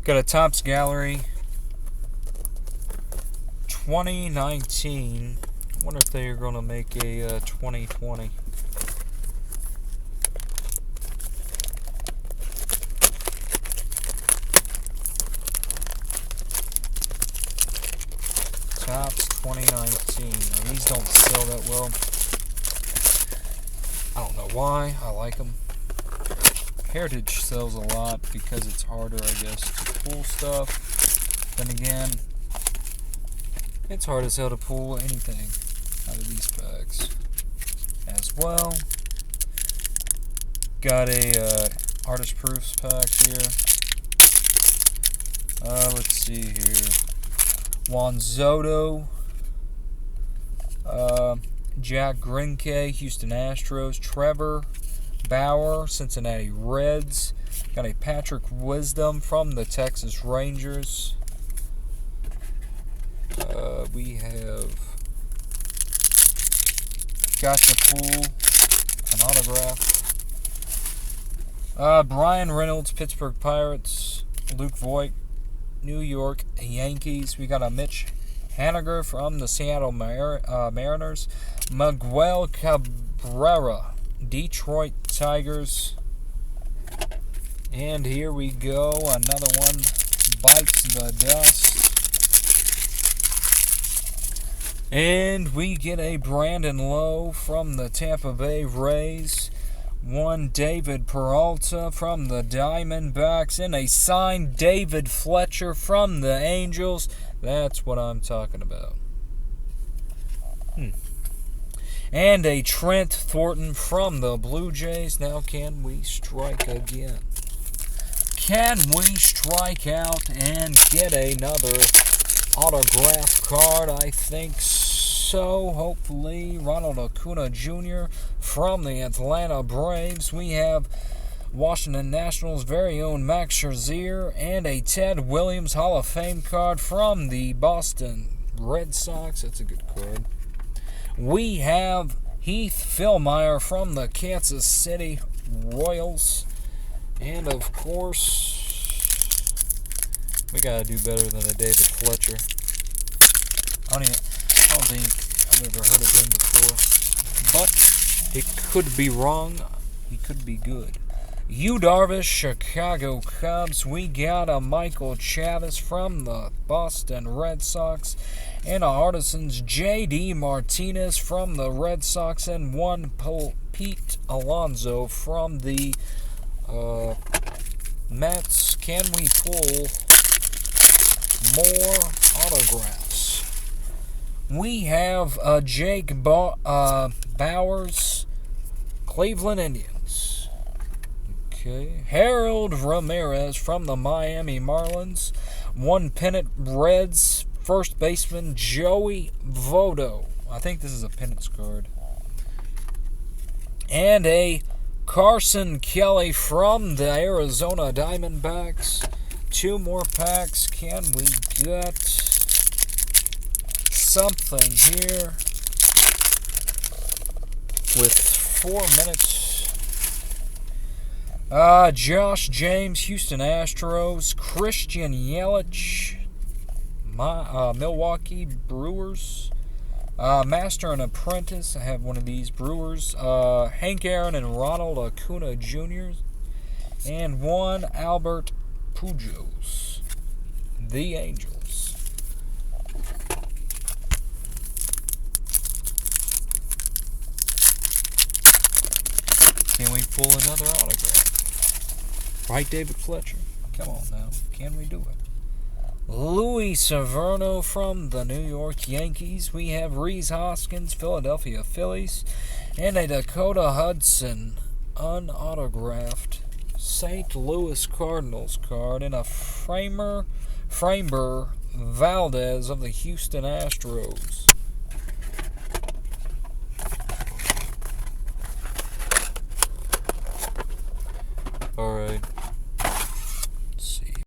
Got a TOPPS Gallery 2019. I wonder if they are going to make a 2020. TOPPS 2019. Now, these don't sell that well. I don't know why. I like them. Heritage sells a lot because it's harder, I guess, to pull stuff. Then again, it's hard as hell to pull anything out of these packs as well. Got a artist proofs pack here. Let's see here. Juan Soto, Jack Greinke, Houston Astros, Trevor Bauer, Cincinnati Reds. Got a Patrick Wisdom from the Texas Rangers. We have got to pull an autograph. Brian Reynolds, Pittsburgh Pirates. Luke Voigt, New York Yankees. We got a Mitch Haniger from the Seattle Mariners. Miguel Cabrera, Detroit Tigers. And here we go. Another one bites the dust. And we get a Brandon Lowe from the Tampa Bay Rays. One David Peralta from the Diamondbacks. And a signed David Fletcher from the Angels. That's what I'm talking about. And a Trent Thornton from the Blue Jays. Now, can we strike again? Can we strike out and get another autograph card? I think so. Hopefully, Ronald Acuna Jr. from the Atlanta Braves. We have Washington Nationals' very own Max Scherzer and a Ted Williams Hall of Fame card from the Boston Red Sox. That's a good card. We have Heath Fillmyer from the Kansas City Royals. And, of course, we got to do better than a David Fletcher. I don't think I've ever heard of him before. But it could be wrong. He could be good. Yu Darvish, Chicago Cubs. We got a Michael Chavis from the Boston Red Sox. And a Artisans J.D. Martinez from the Red Sox. And one Pete Alonso from the Mets. Can we pull more autographs? We have Jake Bowers, Cleveland Indians. Okay. Harold Ramirez from the Miami Marlins. One pennant Reds, first baseman Joey Votto. I think this is a pennant card. And a Carson Kelly from the Arizona Diamondbacks. Two more packs. Can we get something here? With 4 minutes. Josh James, Houston Astros. Christian Yelich, Milwaukee Brewers. Master and Apprentice. I have one of these. Brewers. Hank Aaron and Ronald Acuna Jr. And one Albert Pujols. The Angels. Can we pull another autograph? Right, David Fletcher? Come on now. Can we do it? Louis Severino from the New York Yankees. We have Rhys Hoskins, Philadelphia Phillies. And a Dakota Hudson unautographed St. Louis Cardinals card. And a Framber Valdez of the Houston Astros. Alright.